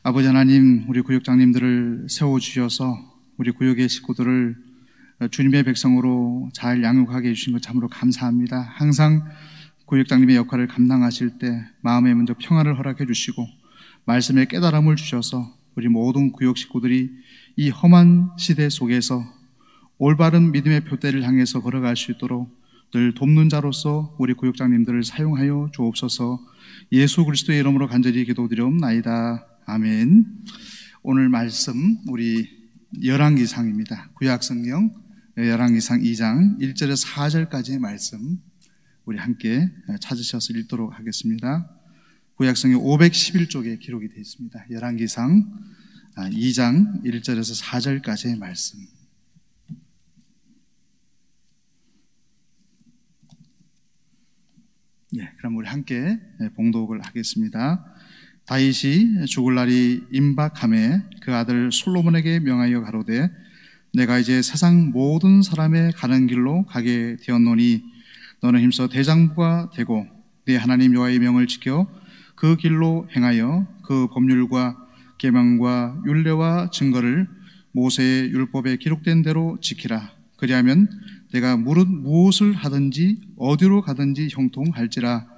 아버지 하나님, 우리 구역장님들을 세워주셔서 우리 구역의 식구들을 주님의 백성으로 잘 양육하게 해주신 것 참으로 감사합니다. 항상 구역장님의 역할을 감당하실 때 마음에 먼저 평안을 허락해 주시고 말씀의 깨달음을 주셔서 우리 모든 구역 식구들이 이 험한 시대 속에서 올바른 믿음의 표대를 향해서 걸어갈 수 있도록 늘 돕는 자로서 우리 구역장님들을 사용하여 주옵소서. 예수 그리스도의 이름으로 간절히 기도드리옵나이다. 아멘. 오늘 말씀 우리 열왕기상입니다. 구약성경 열왕기상 2장 1절에서 4절까지의 말씀 우리 함께 찾으셔서 읽도록 하겠습니다. 구약성경 511쪽에 기록이 되어 있습니다. 열왕기상 2장 1절에서 4절까지의 말씀. 그럼 우리 함께 봉독을 하겠습니다. 다윗이 죽을 날이 임박함에 그 아들 솔로몬에게 명하여 가로되 내가 이제 세상 모든 사람의 가는 길로 가게 되었노니 너는 힘써 대장부가 되고 네 하나님 여호와의 명을 지켜 그 길로 행하여 그 법률과 계명과 율례와 증거를 모세의 율법에 기록된 대로 지키라. 그리하면 내가 무엇을 하든지 어디로 가든지 형통할지라.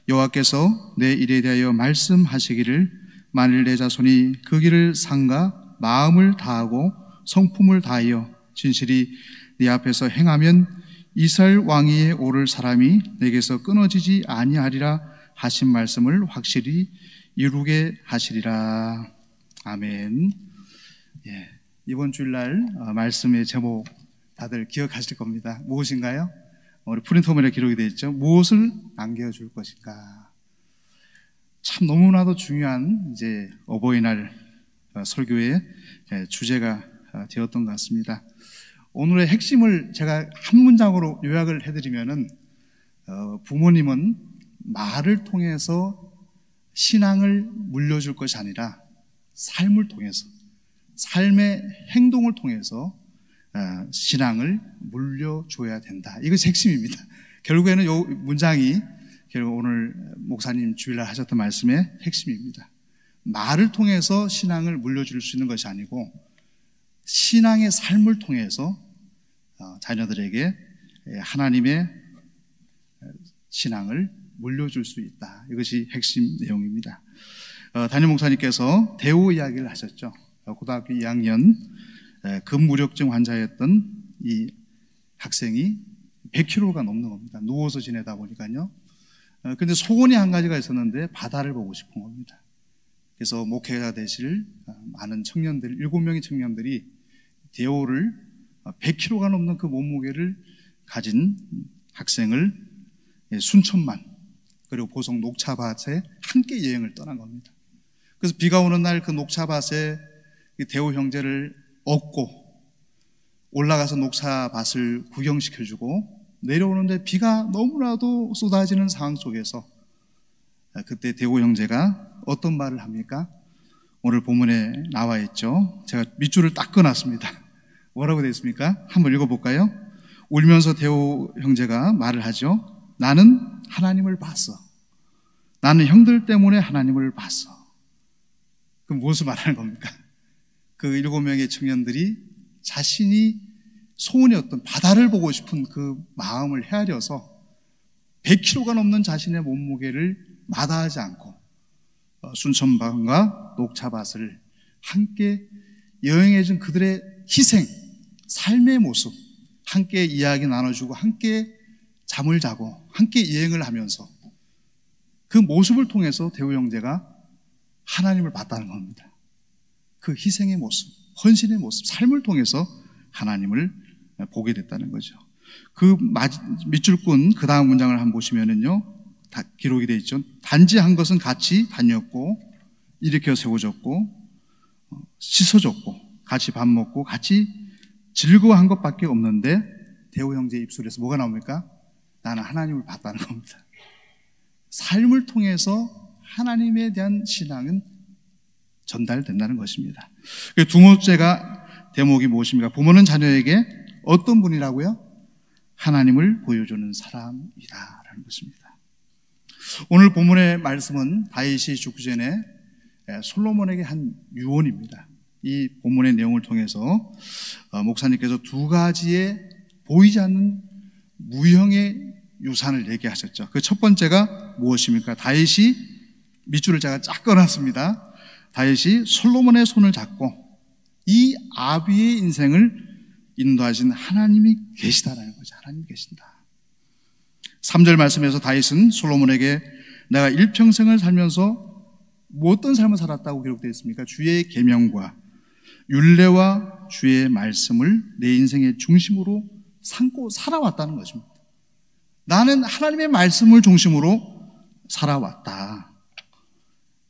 여호와께서 내 일에 대하여 말씀하시기를 만일 내 자손이 그 길을 삼가 마음을 다하고 성품을 다하여 진실이 네 앞에서 행하면 이스라엘 왕위에 오를 사람이 내게서 끊어지지 아니하리라 하신 말씀을 확실히 이루게 하시리라. 아멘. 이번 주일날 말씀의 제목 다들 기억하실 겁니다. 무엇인가요? 우리 프린터면에 기록이 되어 있죠. 무엇을 안겨줄 것인가. 참 너무나도 중요한 이제 어버이날 설교의 주제가 되었던 것 같습니다. 오늘의 핵심을 제가 한 문장으로 요약을 해드리면은 부모님은 말을 통해서 신앙을 물려줄 것이 아니라 삶을 통해서, 삶의 행동을 통해서 신앙을 물려줘야 된다. 이것이 핵심입니다. 결국에는 이 문장이 결국 오늘 목사님 주일날 하셨던 말씀의 핵심입니다. 말을 통해서 신앙을 물려줄 수 있는 것이 아니고 신앙의 삶을 통해서 자녀들에게 하나님의 신앙을 물려줄 수 있다. 이것이 핵심 내용입니다. 담임 목사님께서 대우 이야기를 하셨죠. 고등학교 2학년 급무력증 환자였던 이 학생이 100kg가 넘는 겁니다. 누워서 지내다 보니까요. 근데 소원이 한 가지가 있었는데 바다를 보고 싶은 겁니다. 그래서 목회자 되실 많은 청년들, 7명의 청년들이 대호를 100kg가 넘는 그 몸무게를 가진 학생을 순천만 그리고 보성 녹차밭에 함께 여행을 떠난 겁니다. 그래서 비가 오는 날 그 녹차밭에 대호 형제를 얻고 올라가서 녹차밭을 구경시켜주고 내려오는데 비가 너무나도 쏟아지는 상황 속에서 그때 대호 형제가 어떤 말을 합니까? 오늘 본문에 나와 있죠. 제가 밑줄을 딱 그어놨습니다. 뭐라고 되어 있습니까? 한번 읽어볼까요? 울면서 대호 형제가 말을 하죠. 나는 하나님을 봤어. 나는 형들 때문에 하나님을 봤어. 그럼 무엇을 말하는 겁니까? 그 7명의 청년들이 자신이 소원이었던 바다를 보고 싶은 그 마음을 헤아려서 100kg가 넘는 자신의 몸무게를 마다하지 않고 순천밭과 녹차밭을 함께 여행해준 그들의 희생, 삶의 모습 함께 이야기 나눠주고 함께 잠을 자고 함께 여행을 하면서 그 모습을 통해서 대호 형제가 하나님을 봤다는 겁니다. 그 희생의 모습, 헌신의 모습, 삶을 통해서 하나님을 보게 됐다는 거죠. 그 밑줄꾼 그 다음 문장을 한번 보시면은요, 다 기록이 되어 있죠. 단지 한 것은 같이 다녔고 일으켜 세워졌고 씻어줬고 같이 밥 먹고 같이 즐거워한 것밖에 없는데 대호 형제 입술에서 뭐가 나옵니까? 나는 하나님을 봤다는 겁니다. 삶을 통해서 하나님에 대한 신앙은 전달된다는 것입니다. 두 번째가 대목이 무엇입니까? 부모는 자녀에게 어떤 분이라고요? 하나님을 보여주는 사람이다라는 것입니다. 오늘 본문의 말씀은 다윗이 죽기 전에 솔로몬에게 한 유언입니다. 이 본문의 내용을 통해서 목사님께서 두 가지의 보이지 않는 무형의 유산을 얘기하셨죠. 그 첫 번째가 무엇입니까? 다윗이, 밑줄을 제가 쫙 꺼놨습니다. 다윗이 솔로몬의 손을 잡고 이 아비의 인생을 인도하신 하나님이 계시다라는 거죠. 하나님이 계신다. 3절 말씀에서 다윗은 솔로몬에게 내가 일평생을 살면서 어떤 삶을 살았다고 기록되어 있습니까? 주의 계명과 율례와 주의 말씀을 내 인생의 중심으로 삼고 살아왔다는 것입니다. 나는 하나님의 말씀을 중심으로 살아왔다.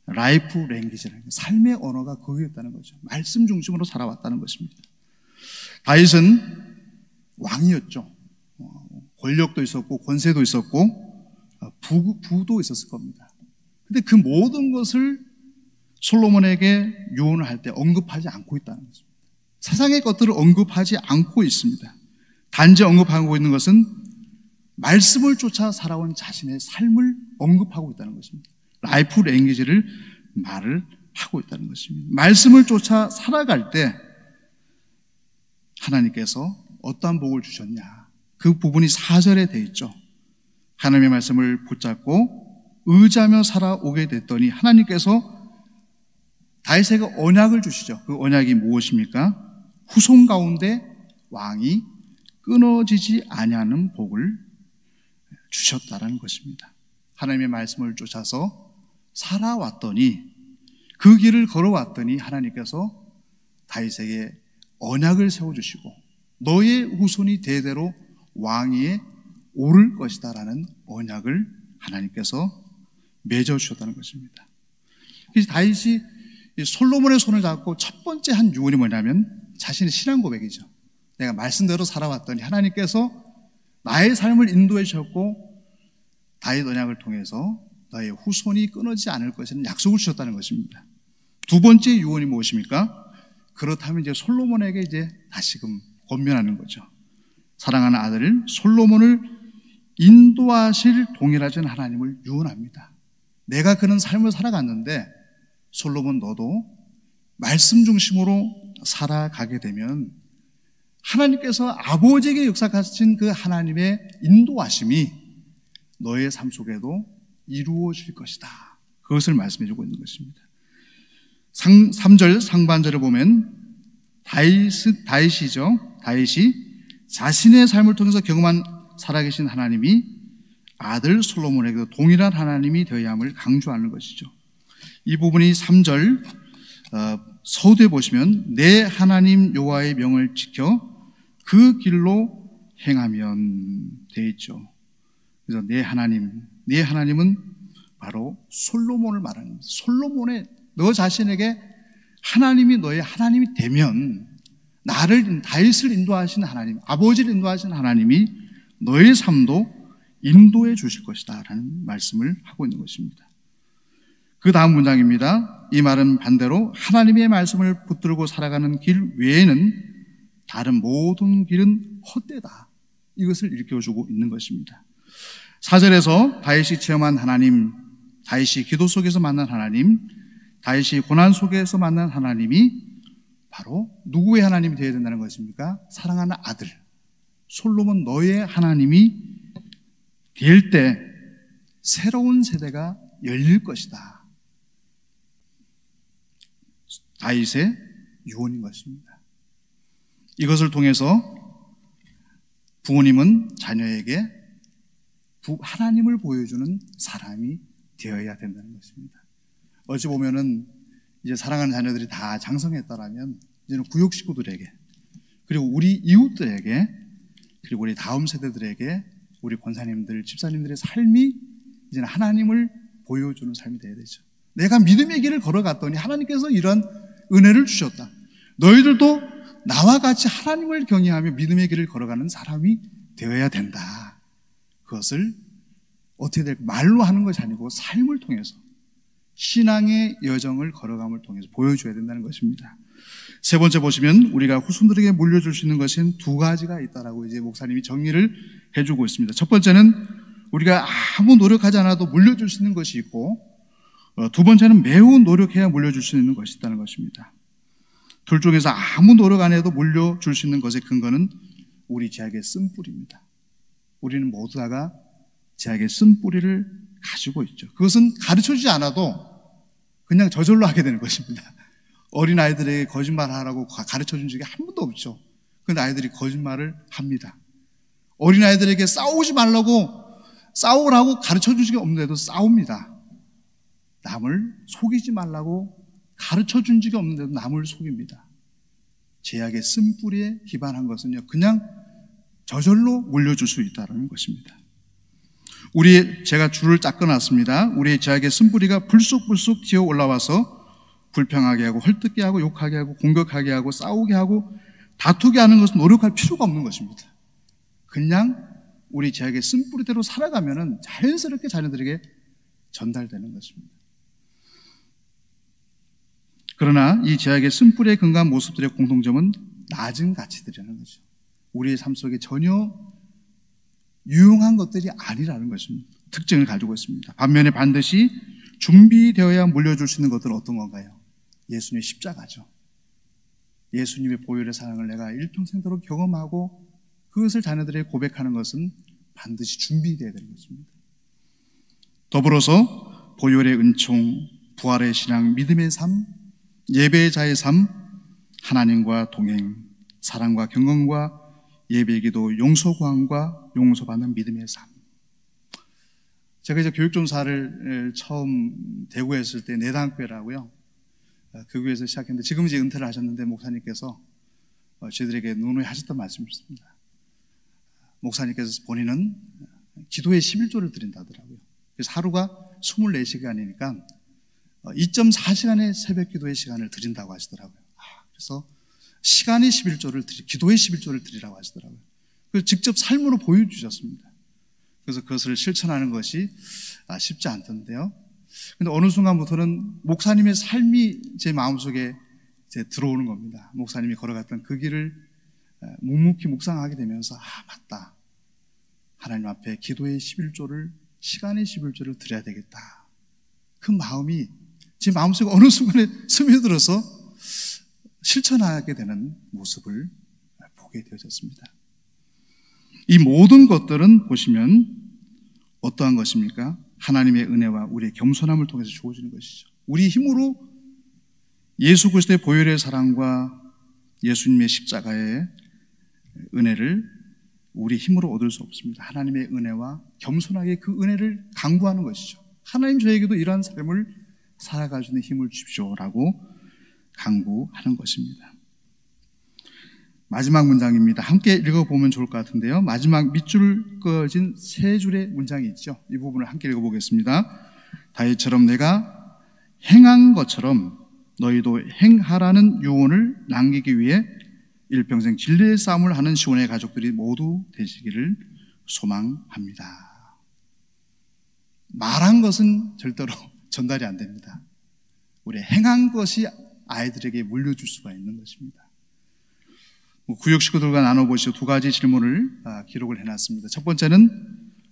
라이프 랭귀지라는 삶의 언어가 그거였다는 거죠. 말씀 중심으로 살아왔다는 것입니다. 다윗은 왕이었죠. 권력도 있었고 권세도 있었고 부도 있었을 겁니다. 근데 그 모든 것을 솔로몬에게 유언을 할 때 언급하지 않고 있다는 것입니다. 세상의 것들을 언급하지 않고 있습니다. 단지 언급하고 있는 것은 말씀을 쫓아 살아온 자신의 삶을 언급하고 있다는 것입니다. 라이프 랭귀지를 말을 하고 있다는 것입니다. 말씀을 쫓아 살아갈 때 하나님께서 어떠한 복을 주셨냐, 그 부분이 4절에 되어 있죠. 하나님의 말씀을 붙잡고 의지하며 살아오게 됐더니 하나님께서 다윗에게 언약을 주시죠. 그 언약이 무엇입니까? 후손 가운데 왕이 끊어지지 아니하는 복을 주셨다라는 것입니다. 하나님의 말씀을 쫓아서 살아왔더니, 그 길을 걸어왔더니 하나님께서 다윗에게 언약을 세워주시고 너의 후손이 대대로 왕위에 오를 것이다 라는 언약을 하나님께서 맺어주셨다는 것입니다. 그래서 다윗이 솔로몬의 손을 잡고 첫 번째 한 유언이 뭐냐면 자신의 신앙 고백이죠. 내가 말씀대로 살아왔더니 하나님께서 나의 삶을 인도해 주셨고 다윗 언약을 통해서 너의 후손이 끊어지지 않을 것이라는 약속을 주셨다는 것입니다. 두 번째 유언이 무엇입니까? 그렇다면 이제 솔로몬에게 이제 다시금 권면하는 거죠. 사랑하는 아들 솔로몬을 인도하실 동일하신 하나님을 유언합니다. 내가 그런 삶을 살아갔는데 솔로몬 너도 말씀 중심으로 살아가게 되면 하나님께서 아버지에게 역사하신 그 하나님의 인도하심이 너의 삶 속에도 이루어질 것이다. 그것을 말씀해 주고 있는 것입니다. 3절 상반절을 보면 다윗이죠. 다윗이 자신의 삶을 통해서 경험한 살아계신 하나님이 아들 솔로몬에게도 동일한 하나님이 되어야 함을 강조하는 것이죠. 이 부분이 3절 서두에 보시면 내 하나님 여호와의 명을 지켜 그 길로 행하면 되어 있죠. 그래서 내 하나님은 바로 솔로몬을 말하는 겁니다. 솔로몬의 너 자신에게 하나님이 너의 하나님이 되면 나를 다윗을 인도하신 하나님, 아버지를 인도하신 하나님이 너의 삶도 인도해 주실 것이다 라는 말씀을 하고 있는 것입니다. 그 다음 문장입니다. 이 말은 반대로 하나님의 말씀을 붙들고 살아가는 길 외에는 다른 모든 길은 헛되다. 이것을 일깨워주고 있는 것입니다. 4절에서 다윗이 체험한 하나님, 다윗이 기도 속에서 만난 하나님, 다윗이 고난 속에서 만난 하나님이 바로 누구의 하나님이 되어야 된다는 것입니까? 사랑하는 아들 솔로몬 너의 하나님이 될 때 새로운 세대가 열릴 것이다. 다윗의 유언인 것입니다. 이것을 통해서 부모님은 자녀에게 하나님을 보여주는 사람이 되어야 된다는 것입니다. 어찌 보면은 이제 사랑하는 자녀들이 다 장성했다라면 이제는 구육 식구들에게 그리고 우리 이웃들에게 그리고 우리 다음 세대들에게 우리 권사님들, 집사님들의 삶이 이제는 하나님을 보여주는 삶이 되어야 되죠. 내가 믿음의 길을 걸어갔더니 하나님께서 이런 은혜를 주셨다. 너희들도 나와 같이 하나님을 경외하며 믿음의 길을 걸어가는 사람이 되어야 된다. 그것을 어떻게 될까? 말로 하는 것이 아니고 삶을 통해서 신앙의 여정을 걸어감을 통해서 보여줘야 된다는 것입니다. 세 번째 보시면 우리가 후손들에게 물려줄 수 있는 것은 두 가지가 있다라고 이제 목사님이 정리를 해주고 있습니다. 첫 번째는 우리가 아무 노력하지 않아도 물려줄 수 있는 것이 있고 두 번째는 매우 노력해야 물려줄 수 있는 것이 있다는 것입니다. 둘 중에서 아무 노력 안 해도 물려줄 수 있는 것의 근거는 우리 제약의 쓴뿌리입니다. 우리는 모두 다가 제약의 쓴뿌리를 가지고 있죠. 그것은 가르쳐주지 않아도 그냥 저절로 하게 되는 것입니다. 어린아이들에게 거짓말하라고 가르쳐준 적이 한 번도 없죠. 그런데 아이들이 거짓말을 합니다. 어린아이들에게 싸우지 말라고 싸우라고 가르쳐준 적이 없는데도 싸웁니다. 남을 속이지 말라고 가르쳐준 적이 없는데도 남을 속입니다. 제약의 쓴뿌리에 기반한 것은요, 그냥 저절로 물려줄 수 있다는 것입니다. 제가 줄을 쫙 끊었습니다. 우리의 제약의 쓴뿌리가 불쑥불쑥 튀어 올라와서 불평하게 하고 헐뜯게 하고 욕하게 하고 공격하게 하고 싸우게 하고 다투게 하는 것은 노력할 필요가 없는 것입니다. 그냥 우리 제약의 쓴뿌리대로 살아가면은 자연스럽게 자녀들에게 전달되는 것입니다. 그러나 이 제약의 쓴뿌리에 근거한 모습들의 공통점은 낮은 가치들이라는 거죠. 우리의 삶 속에 전혀 유용한 것들이 아니라는 것입니다. 특징을 가지고 있습니다. 반면에 반드시 준비되어야 물려줄 수 있는 것들은 어떤 건가요? 예수님의 십자가죠. 예수님의 보혈의 사랑을 내가 일평생도록 경험하고 그것을 자녀들에게 고백하는 것은 반드시 준비되어야 되는 것입니다. 더불어서 보혈의 은총, 부활의 신앙, 믿음의 삶, 예배의 자의 삶, 하나님과 동행, 사랑과 경건과 예배기도, 용서구함과 용서받는 믿음의 삶. 제가 이제 교육전사를 처음 대구에 했을 때 내당교회라고요. 그 교회에서 시작했는데 지금 이제 은퇴를 하셨는데 목사님께서 저희들에게 논의하셨던 말씀이 있습니다. 목사님께서 본인은 기도에 11조를 드린다더라고요. 그래서 하루가 24시간이니까 2.4시간의 새벽 기도의 시간을 드린다고 하시더라고요. 그래서 시간이 11조를 기도의 11조를 드리라고 하시더라고요. 그래서 직접 삶으로 보여주셨습니다. 그래서 그것을 실천하는 것이 쉽지 않던데요. 근데 어느 순간부터는 목사님의 삶이 제 마음속에 이제 들어오는 겁니다. 목사님이 걸어갔던 그 길을 묵묵히 묵상하게 되면서 맞다. 하나님 앞에 기도의 11조를 시간의 11조를 드려야 되겠다. 그 마음이 제 마음속에 어느 순간에 스며들어서 실천하게 되는 모습을 보게 되어졌습니다. 이 모든 것들은 보시면 어떠한 것입니까? 하나님의 은혜와 우리의 겸손함을 통해서 주어지는 것이죠. 우리 힘으로 예수 그리스도의 보혈의 사랑과 예수님의 십자가의 은혜를 우리 힘으로 얻을 수 없습니다. 하나님의 은혜와 겸손하게 그 은혜를 강구하는 것이죠. 하나님 저에게도 이러한 삶을 살아갈 수 있는 힘을 주십시오라고 강구하는 것입니다. 마지막 문장입니다. 함께 읽어보면 좋을 것 같은데요. 마지막 밑줄 그어진 세 줄의 문장이 있죠. 이 부분을 함께 읽어보겠습니다. 다윗처럼 내가 행한 것처럼 너희도 행하라는 유언을 남기기 위해 일평생 진리의 싸움을 하는 시온의 가족들이 모두 되시기를 소망합니다. 말한 것은 절대로 전달이 안 됩니다. 우리 행한 것이 아이들에게 물려줄 수가 있는 것입니다. 구역 식구들과 나눠보시오 두 가지 질문을 기록을 해놨습니다. 첫 번째는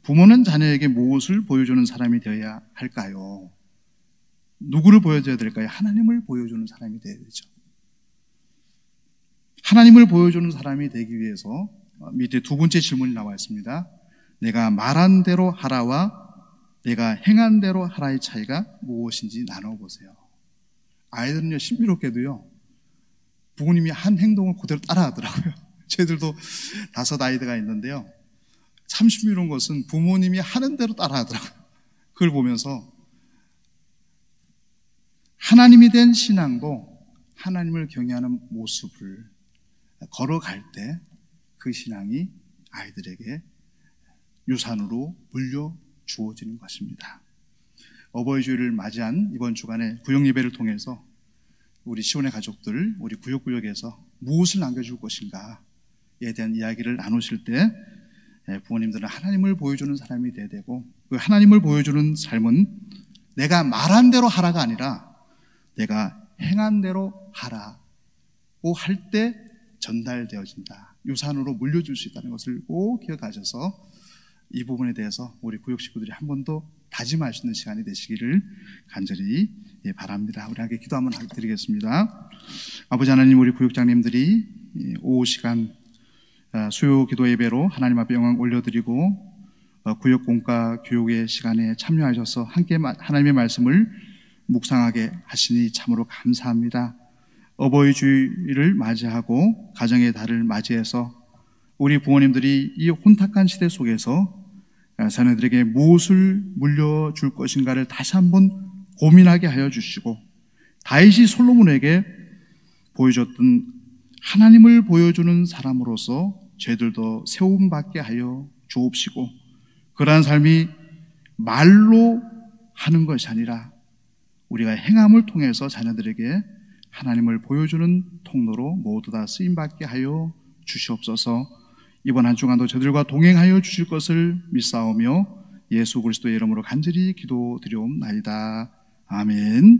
부모는 자녀에게 무엇을 보여주는 사람이 되어야 할까요? 누구를 보여줘야 될까요? 하나님을 보여주는 사람이 되어야 되죠. 하나님을 보여주는 사람이 되기 위해서 밑에 두 번째 질문이 나와 있습니다. 내가 말한 대로 하라와 내가 행한 대로 하라의 차이가 무엇인지 나눠보세요. 아이들은요, 신비롭게도요, 부모님이 한 행동을 그대로 따라하더라고요. 저희들도 5 아이들가 있는데요, 참 신비로운 것은 부모님이 하는 대로 따라하더라고요. 그걸 보면서 하나님이 된 신앙도 하나님을 경외하는 모습을 걸어갈 때 그 신앙이 아이들에게 유산으로 물려 주어지는 것입니다. 어버이 주일을 맞이한 이번 주간에 구역 예배를 통해서 우리 시온의 가족들, 우리 구역구역에서 무엇을 남겨줄 것인가에 대한 이야기를 나누실 때 부모님들은 하나님을 보여주는 사람이 되어야 되고, 그 하나님을 보여주는 삶은 내가 말한 대로 하라가 아니라 내가 행한 대로 하라고 할 때 전달되어진다. 유산으로 물려줄 수 있다는 것을 꼭 기억하셔서 이 부분에 대해서 우리 구역 식구들이 한 번 더 다짐할 수 있는 시간이 되시기를 간절히 바랍니다. 우리 함께 기도 한번 드리겠습니다. 아버지 하나님, 우리 구역장님들이 오후 시간 수요 기도 예배로 하나님 앞에 영광 올려드리고 구역 공과 교육의 시간에 참여하셔서 함께 하나님의 말씀을 묵상하게 하시니 참으로 감사합니다. 어버이 주일을 맞이하고 가정의 달을 맞이해서 우리 부모님들이 이 혼탁한 시대 속에서 자녀들에게 무엇을 물려줄 것인가를 다시 한번 고민하게 하여 주시고, 다윗이 솔로몬에게 보여줬던 하나님을 보여주는 사람으로서 저희들도 세움받게 하여 주옵시고, 그러한 삶이 말로 하는 것이 아니라 우리가 행함을 통해서 자녀들에게 하나님을 보여주는 통로로 모두 다 쓰임받게 하여 주시옵소서. 이번 한 주간도 저들과 동행하여 주실 것을 믿사오며 예수 그리스도의 이름으로 간절히 기도드리옵나이다. 아멘.